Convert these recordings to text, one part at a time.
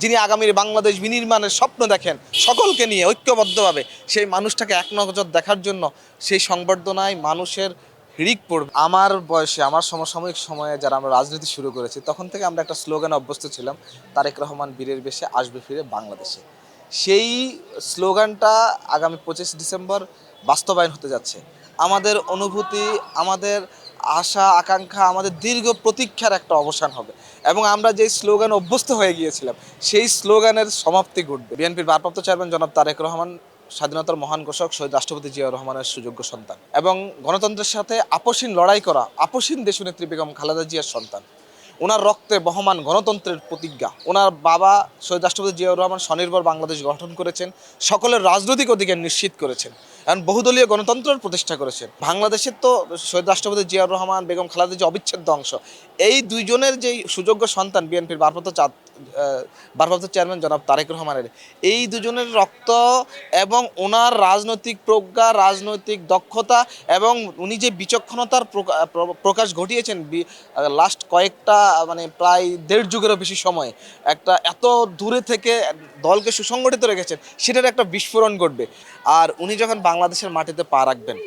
যিনি আগামীর বাংলাদেশ বিনির্মাণের স্বপ্ন দেখেন সকলকে নিয়ে ঐক্যবদ্ধভাবে, সেই মানুষটাকে এক নজর দেখার জন্য সেই সংবর্ধনায় মানুষের হিড়িক পড়বে। আমার বয়সে, আমার সমসাময়িক সময়ে যারা আমরা রাজনীতি শুরু করেছি, তখন থেকে আমরা একটা স্লোগানে অভ্যস্ত ছিলাম, তারেক রহমান বীরের বেশে আসবে ফিরে বাংলাদেশে। সেই স্লোগানটা আগামী 25 ডিসেম্বর বাস্তবায়ন হতে যাচ্ছে। আমাদের অনুভূতি, আমাদের আশা আকাঙ্ক্ষা, আমাদের দীর্ঘ প্রতীক্ষার একটা অবসান হবে এবং আমরা যেই স্লোগান অভ্যস্ত হয়ে গিয়েছিলাম সেই স্লোগানের সমাপ্তি ঘটবে। বিএনপির ভারপ্রাপ্ত চেয়ারম্যান জনাব তারেক রহমান স্বাধীনতার মহান ঘোষক শহীদ রাষ্ট্রপতি জিয়াউর রহমানের সুযোগ্য সন্তান এবং গণতন্ত্রের সাথে আপোষহীন লড়াই করা আপোষহীন দেশনেত্রী বেগম খালেদা জিয়ার সন্তান। ওনার রক্তে বহমান গণতন্ত্রের প্রতিজ্ঞা। ওনার বাবা শহীদ রাষ্ট্রপতি জিয়াউর রহমান স্বনির্ভর বাংলাদেশ গঠন করেছেন, সকলের রাজনৈতিক অধিকার নিশ্চিত করেছেন এবং বহুদলীয় গণতন্ত্রের প্রতিষ্ঠা করেছেন। বাংলাদেশের তো শহীদ রাষ্ট্রপতি জিয়াউর রহমান বেগম খালেদা জিয়া অবিচ্ছেদ্য অংশ। এই দুইজনের যেই সুযোগ্য সন্তান বিএনপির ভারপ্রাপ্ত চেয়ারম্যান জনাব তারেক রহমানের, এই দুজনের রক্ত এবং ওনার রাজনৈতিক প্রজ্ঞা, রাজনৈতিক দক্ষতা এবং উনি যে বিচক্ষণতার প্রকাশ ঘটিয়েছেন লাস্ট কয়েকটা মানে প্রায় দেড় যুগেরও বেশি সময় একটা এত দূরে থেকে দলকে সুসংগঠিত রেখেছেন, সেটার একটা বিস্ফোরণ ঘটবে। আর উনি যখন বাংলাদেশের মাটিতে পা রাখবেন,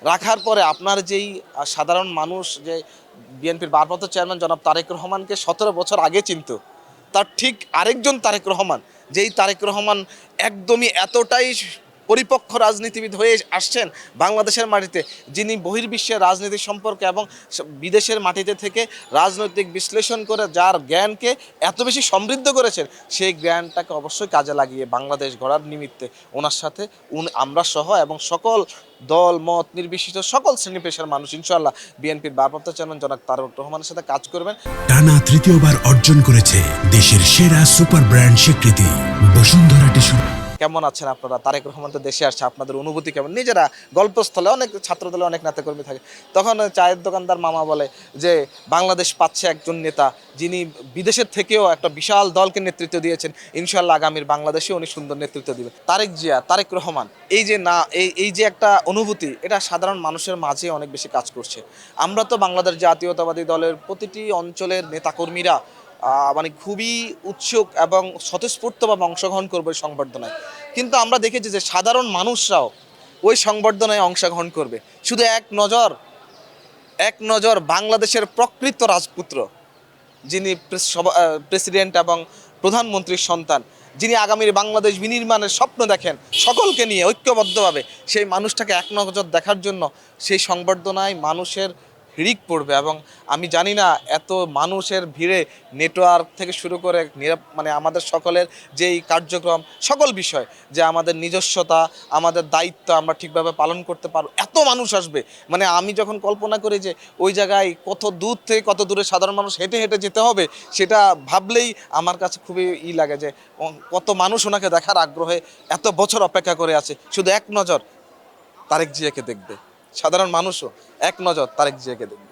রাখার পরে আপনার যেই সাধারণ মানুষ যে বিএনপির ভারপ্রাপ্ত চেয়ারম্যান জনাব তারেক রহমানকে 17 বছর আগে চিনত, তার ঠিক আরেকজন তারেক রহমান, যেই তারেক রহমান একদমই এতটাই পরিপক্ক রাজনীতিবিদ হয়ে আসছেন বাংলাদেশের মাটিতে, যিনি বহির্বিশ্বের রাজনীতি সম্পর্কে এবং বিদেশের মাটিতে থেকে রাজনৈতিক বিশ্লেষণ করে যার জ্ঞানকে এত বেশি সমৃদ্ধ করেছেন, সেই জ্ঞানটাকে অবশ্যই কাজে লাগিয়ে বাংলাদেশ গড়ার নিমিত্তে ওনার সাথে আমরা সহ এবং সকল দল মত নির্বিশেষে সকল শ্রেণী পেশার মানুষ ইনশাআল্লাহ বিএনপির ভারপ্রাপ্ত চেয়ারম্যান জনাব তারেক রহমানের সাথে কাজ করবেন। টানা তৃতীয়বার অর্জন করেছে দেশের সেরা সুপার ব্র্যান্ড স্বীকৃতি বসুন্ধরা টিস্যু। কেমন আছেন আপনারা? তারেক রহমান তো দেশে আসছে, আপনাদের অনুভূতি কেমন? নিজেরা গল্পস্থলে অনেক ছাত্রদলে অনেক নেতাকর্মী থাকে, তখন চায়ের দোকানদার মামা বলে যে বাংলাদেশ পাচ্ছে একজন নেতা যিনি বিদেশের থেকেও একটা বিশাল দলকে নেতৃত্ব দিয়েছেন, ইনশাআল্লাহ আগামীর বাংলাদেশে উনি সুন্দর নেতৃত্ব দিবেন। তারেক জিয়া, তারেক রহমান, এই যে না এই যে একটা অনুভূতি, এটা সাধারণ মানুষের মাঝে অনেক বেশি কাজ করছে। আমরা তো বাংলাদেশ জাতীয়তাবাদী দলের প্রতিটি অঞ্চলের নেতাকর্মীরা মানে খুবই উৎসুক এবং স্বতঃস্ফূর্তভাবে অংশগ্রহণ করবে ওই সংবর্ধনায়, কিন্তু আমরা দেখেছি যে সাধারণ মানুষরাও ওই সংবর্ধনায় অংশগ্রহণ করবে। শুধু এক নজর বাংলাদেশের প্রকৃত রাজপুত্র, যিনি প্রেসিডেন্ট এবং প্রধানমন্ত্রীর সন্তান, যিনি আগামীর বাংলাদেশ বিনির্মাণের স্বপ্ন দেখেন সকলকে নিয়ে ঐক্যবদ্ধভাবে, সেই মানুষটাকে এক নজর দেখার জন্য সেই সংবর্ধনায় মানুষের হিড়িক পড়বে। এবং আমি জানি না এত মানুষের ভিড়ে নেটওয়ার্ক থেকে শুরু করে মানে আমাদের সকলের যেই কার্যক্রম, সকল বিষয় যে আমাদের নিজস্বতা, আমাদের দায়িত্ব আমরা ঠিকভাবে পালন করতে পারবো, এত মানুষ আসবে। মানে আমি যখন কল্পনা করি যে ওই জায়গায় কত দূর থেকে কত দূরে সাধারণ মানুষ হেঁটে হেঁটে যেতে হবে, সেটা ভাবলেই আমার কাছে খুবই লাগে যে কত মানুষ ওনাকে দেখার আগ্রহে এত বছর অপেক্ষা করে আছে, শুধু এক নজর তারেক জিয়াকে দেখবে। সাধারণ মানুষও এক নজর তারেক জিয়াকে দেখবে।